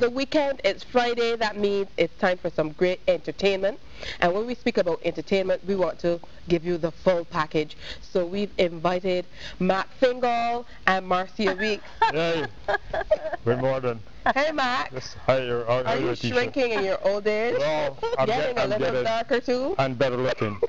the weekend. It's Friday. That means it's time for some great entertainment. And when we speak about entertainment, we want to give you the full package. So we've invited Mac Fingal and Marcia Weekes. Hey, good morning. Hey, Mac. Yes, hi, Are you shrinking in your old age? Well, I'm getting a little darker too? And better looking.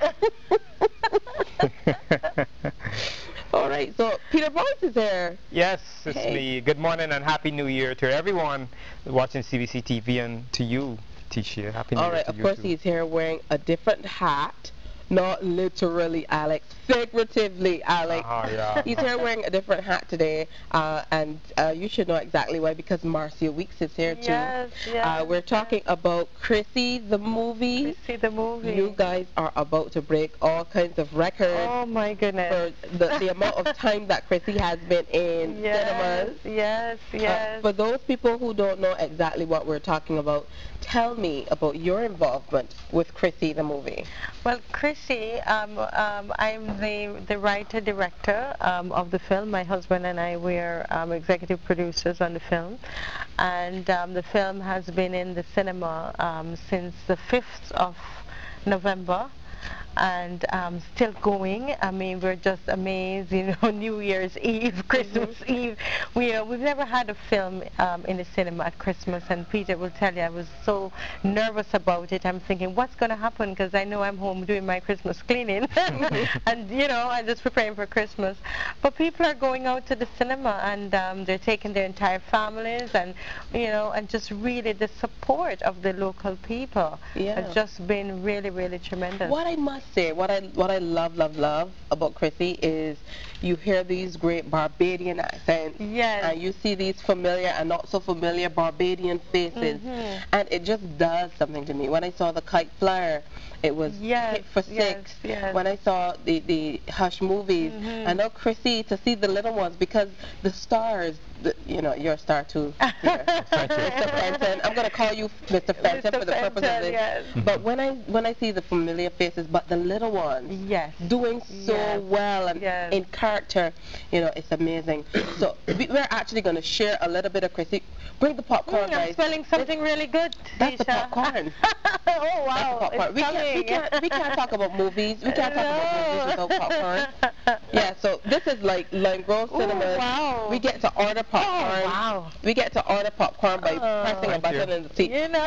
All right, so Peter Boyce is there. Yes, it's me. Good morning and Happy New Year to everyone watching CBC TV and to you, Tisha. Happy New Year to you. All right, of course he's here wearing a different hat. Not literally, Alex. Figuratively, Alex. Yeah. He's here wearing a different hat today, and you should know exactly why, because Marcia Weekes is here too. Yes, yes. We're talking about Chrissy the movie. Chrissy the movie. You guys are about to break all kinds of records. Oh my goodness. For the amount of time that Chrissy has been in cinemas. Yes, yes. For those people who don't know exactly what we're talking about, tell me about your involvement with Chrissy the movie. Well, Chrissy, I'm the writer-director of the film. My husband and I, we're executive producers on the film. And the film has been in the cinema since the 5th of November. And still going. I mean, we're just amazed, you know, New Year's Eve, Christmas Eve. We've never had a film in the cinema at Christmas, and Peter will tell you I was so nervous about it. I'm thinking, what's going to happen, because I know I'm home doing my Christmas cleaning and, you know, I'm just preparing for Christmas. But people are going out to the cinema, and they're taking their entire families, and, you know, and just really the support of the local people has just been really, really tremendous. What I must say, what I love about Chrissy is you hear these great Barbadian accents, and you see these familiar and not so familiar Barbadian faces, and it just does something to me. When I saw the Kite Flyer, it was hit for 6. When I saw the Hush movies, and now Chrissy, to see the little ones, because the stars, you know, you're a star too, Mr. Fenton. I'm going to call you Mr. Fenton for the purpose of this. But when I see the familiar faces, but the little ones doing so well and in character, you know, it's amazing. So we're actually going to share a little bit of Chrissy. Bring the popcorn, guys. I'm smelling something really good. That's the popcorn. Oh wow! We can't talk about movies. We can't talk about movies without popcorn. Yeah, so this is like Line Grove Cinemas. Wow. We get to order popcorn. Oh, wow. We get to order popcorn by pressing a button in the seat. You know.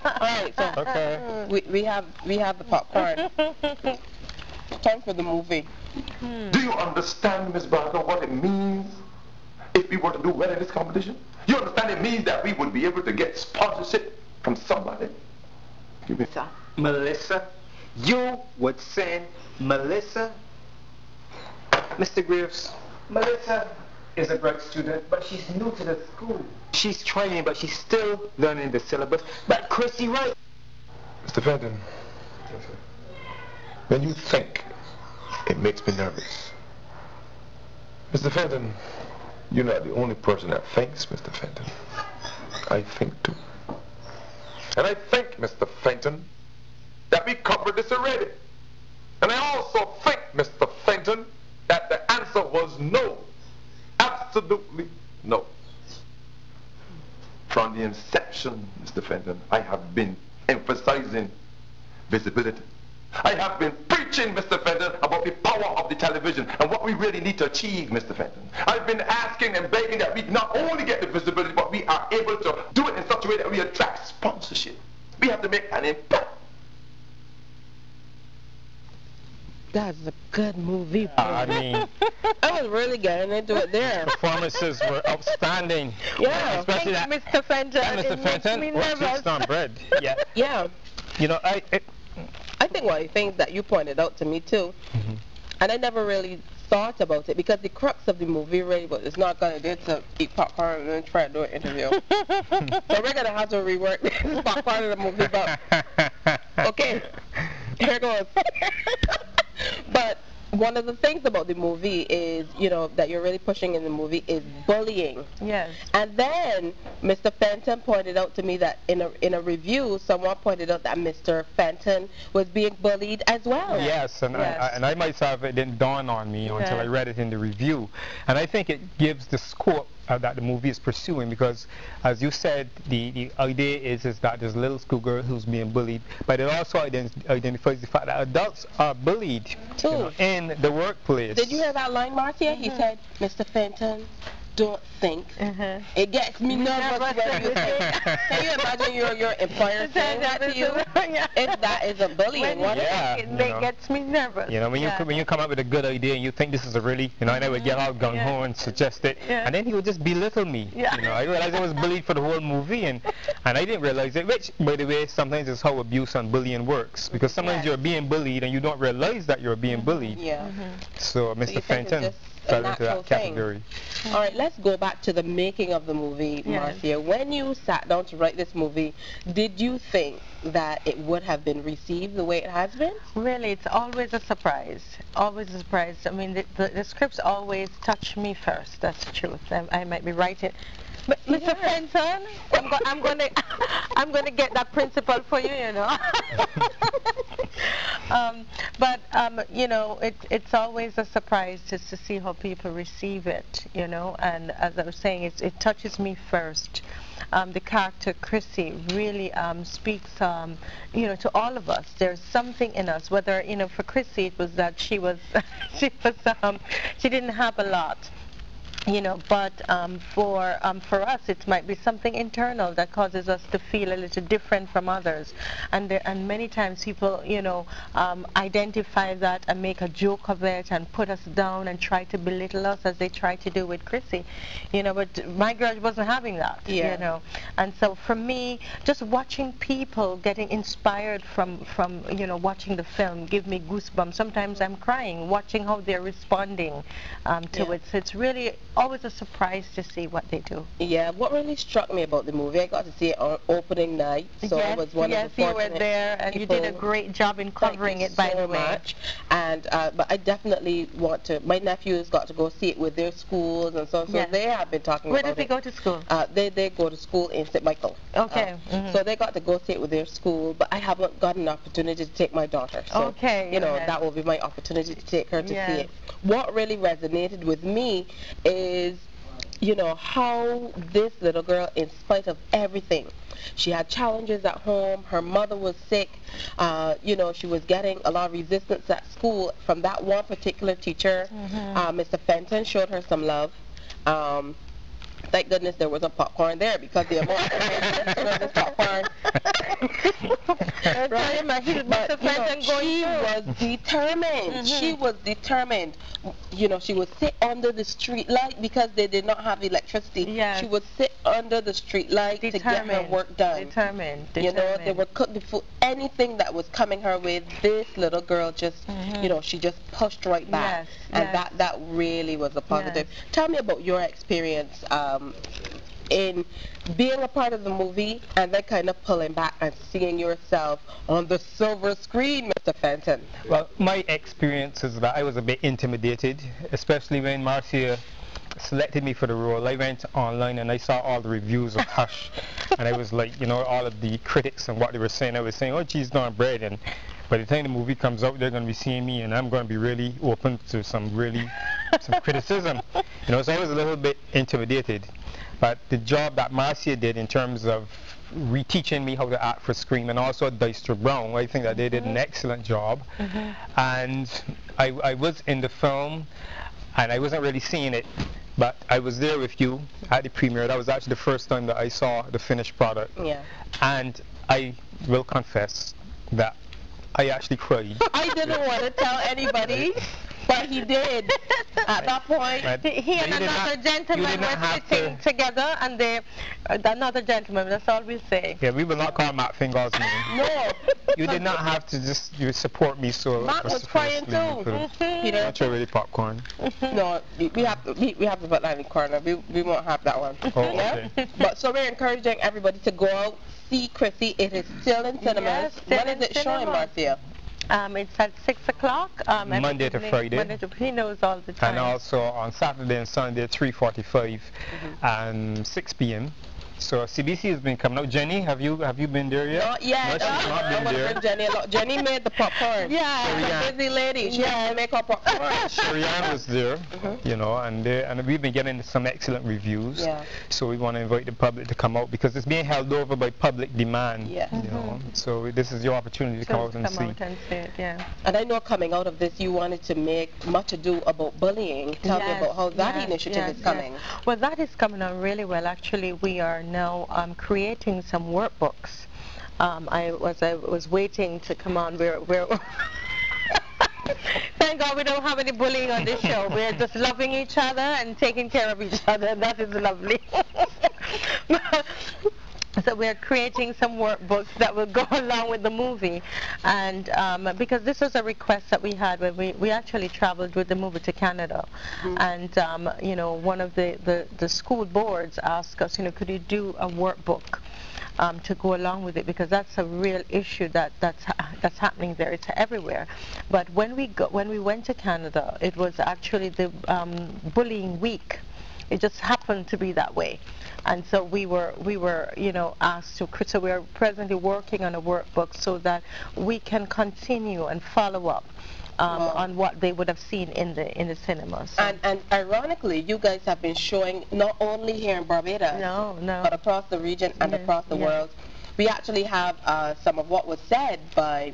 All right, so we have the popcorn. Time for the movie. Do you understand, Miss Barker, what it means if we were to do well in this competition? You understand it means that we would be able to get sponsorship from somebody? Give me some. Melissa, you would send Melissa. Mr. Graves, Melissa is a great student, but she's new to the school. She's training, but she's still learning the syllabus. But Chrissy, right? Mr. Fenton, when you think, it makes me nervous. Mr. Fenton, you're not the only person that thinks, Mr. Fenton. I think too. And I think, Mr. Fenton, that we covered this already. And I also think, Mr. Fenton, that the answer was no. Absolutely no. From the inception, Mr. Fenton, I have been emphasizing visibility. I have been preaching, Mr. Fenton, about the power of the television and what we really need to achieve, Mr. Fenton. I've been asking and begging that we not only get the visibility, but we are able to do it in such a way that we attract sponsorship. We have to make an impact. That's a good movie. I mean, I was really getting into it there. Performances were outstanding. Yeah. Especially that Mr. Fenton. Mr. Fenton, what's on bread? Yeah. Yeah. You know, I think one of the things that you pointed out to me too, and I never really thought about it, because the crux of the movie really was it's not going to do to eat popcorn and then try to do an interview. So we're going to have to rework this popcorn in the movie, but okay, here goes. But one of the things about the movie is, you know, that you're really pushing in the movie is bullying. Yes. And then Mr. Fenton pointed out to me that in a review, someone pointed out that Mr. Fenton was being bullied as well. Yes, and I myself, it didn't dawn on me until I read it in the review. And I think it gives the scope that the movie is pursuing, because as you said, the idea is that there's a little schoolgirl who's being bullied, but it also identifies the fact that adults are bullied in the workplace. Did you hear that line, Marcia? He said, Mr. Fenton, don't think. It gets me nervous when you say. Can you imagine your employer saying that to you? If that isn't bullying, what it gets me nervous. You know, when you come up with a good idea and you think this is a really, and I would get out gung ho and suggest it, and then he would just belittle me. You know, I realized I was bullied for the whole movie, and I didn't realize it. Which, by the way, sometimes is how abuse and bullying works, because sometimes you're being bullied and you don't realize that you're being bullied. So Mr. Fenton fell into that category. All right, let's go back to the making of the movie, Marcia. When you sat down to write this movie, did you think that it would have been received the way it has been? Really, it's always a surprise. Always a surprise. I mean, the scripts always touch me first. That's the truth. I might be writing. But Mr. Fenton, I'm gonna get that principal for you, you know. You know, it's always a surprise just to see how people receive it, you know. And as I was saying, it touches me first. The character Chrissy really speaks, you know, to all of us. There's something in us. Whether, you know, for Chrissy it was that she didn't have a lot. You know, but for us, it might be something internal that causes us to feel a little different from others, and many times people, you know, identify that and make a joke of it and put us down and try to belittle us, as they try to do with Chrissy, you know. But my girl wasn't having that, you know. And so for me, just watching people getting inspired from you know, watching the film give me goosebumps. Sometimes I'm crying watching how they're responding to it. So it's really always a surprise to see what they do. Yeah, what really struck me about the movie, I got to see it on opening night, so I was one of the fortunate you were there, and you did a great job in covering it, by the way. Much. And but I definitely want to. My nephews got to go see it with their schools, and so they have been talking about it. Where did they go to school? They go to school in St. Michael. Okay. So they got to go see it with their school, but I haven't got an opportunity to take my daughter. So, you know, that will be my opportunity to take her to see it. What really resonated with me is, you know, how this little girl, in spite of everything, she had challenges at home, her mother was sick, you know, she was getting a lot of resistance at school from that one particular teacher. Mr. Fenton showed her some love. Thank goodness there was a popcorn there, because the amount of this popcorn. But you know, she was determined. She was determined. You know, she would sit under the street light because they did not have electricity. She would sit under the street light to get her work done. Determined. You know, they would cook the food. Anything that was coming her way, this little girl just, you know, she just pushed right back. And that really was a positive. Tell me about your experience in being a part of the movie and then kind of pulling back and seeing yourself on the silver screen, Mr. Fenton. Well, my experience is that I was a bit intimidated, especially when Marcia selected me for the role. I went online and I saw all the reviews of Hush, and I was like, you know, all of the critics and what they were saying. I was saying, oh, geez, darn bread. And by the time the movie comes out, they're going to be seeing me, and I'm going to be really open to some criticism. You know, so I was a little bit intimidated. But the job that Marcia did in terms of reteaching me how to act for Scream, and also Director Brown, I think that they did an excellent job. And I was in the film, and I wasn't really seeing it, but I was there with you at the premiere. That was actually the first time that I saw the finished product. And I will confess that I actually cried. I didn't want to tell anybody, but he did. At that point, he and another gentleman were sitting together, and another gentleman, that's all we'll say. Yeah, we will not call Matt Fingal's name. No. You did not have to just support me so. Matt was crying too. Peter, not really popcorn. No, we have to put that in the corner. We won't have that one. Oh, okay. But so we're encouraging everybody to go out, see Chrissy. It is still in cinemas. When is it showing, Marcia? It's at 6 o'clock. Monday to Friday. He knows all the time. And also on Saturday and Sunday at 3:45 and 6 p.m. So CBC has been coming out. Jenny, have you been there yet? Not yet. No, she's not been there. Jenny, Jenny made the popcorn. Yeah. She's a busy lady. She has to make her popcorn. Sharianne was there, you know, and we've been getting some excellent reviews. Yeah. So we want to invite the public to come out because it's being held over by public demand. Yeah. You know, so this is your opportunity to come out and see. Come out and see it, yeah. And I know coming out of this, you wanted to make much ado about bullying. Tell me about how that initiative is coming. Well, that is coming on really well. Actually, we are now creating some workbooks. I was waiting to come on. We're thank God we don't have any bullying on this show. We're just loving each other and taking care of each other. That is lovely. So we're creating some workbooks that will go along with the movie, and because this was a request that we had when we actually traveled with the movie to Canada, and you know, one of the school boards asked us, you know, could you do a workbook to go along with it, because that's a real issue that's happening there. It's everywhere. But when we went to Canada, it was actually the bullying week. It just happened to be that way. And so we were, you know, asked to, so we are presently working on a workbook so that we can continue and follow up on what they would have seen in the cinemas. So. And ironically, you guys have been showing not only here in Barbados, but across the region and across the world. We actually have some of what was said by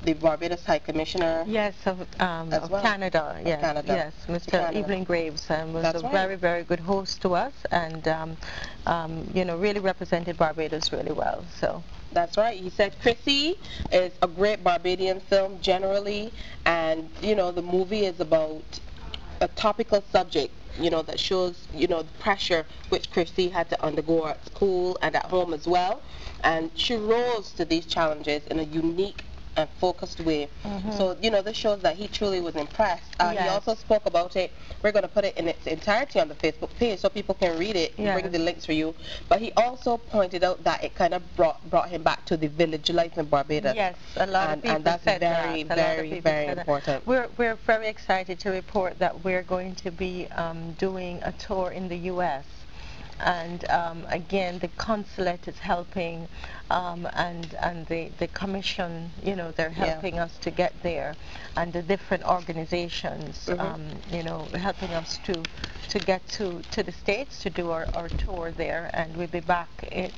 the Barbados High Commissioner. Yes, of Canada. Yes, Canada. Yes, Mr. Evelyn Graves was a very, very good host to us, and you know, really represented Barbados really well. So. That's right. He said Chrissy is a great Barbadian film generally, and you know, the movie is about a topical subject, you know, that shows, you know, the pressure which Chrissy had to undergo at school and at home as well, and she rose to these challenges in a unique and focused way. So, you know, this shows that he truly was impressed. He also spoke about it. We're going to put it in its entirety on the Facebook page so people can read it and bring the links for you. But he also pointed out that it kind of brought him back to the village life in Barbados. Yes, a lot of people and that's said very, very, very important. We're very excited to report that we're going to be doing a tour in the U.S. And again, the consulate is helping, and the commission, you know, they're helping us to get there, and the different organizations, you know, helping us to get to the States to do our tour there, and we'll be back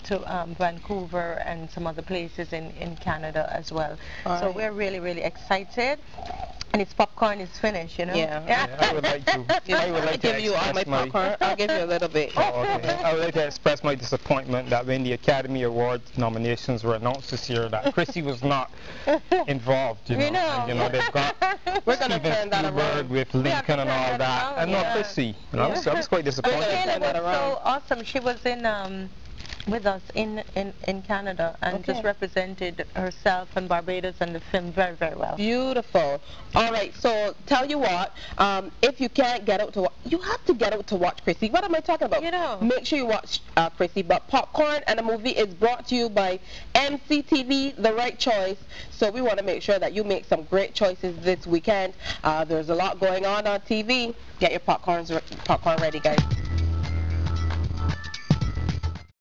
to Vancouver and some other places in Canada as well. So we're really, really excited. And its popcorn is finished, you know. I would like to give you all my popcorn. I'll give you a little bit. Okay. I would like to express my disappointment that when the Academy Awards nominations were announced this year, that Chrissy was not involved. You know, and, you know, they've got Steven Spielberg with Lincoln and all that, and not Chrissy. You know, so I was quite disappointed. It was so awesome. She was in with us in Canada, and just represented herself and Barbados and the film very, very well. Beautiful. All right, so tell you what, if you can't get out to watch, you have to get out to watch Chrissy. What am I talking about? You know. Make sure you watch Chrissy. But Popcorn and a Movie is brought to you by MCTV, The Right Choice. So we want to make sure that you make some great choices this weekend. There's a lot going on TV. Get your popcorn ready, guys.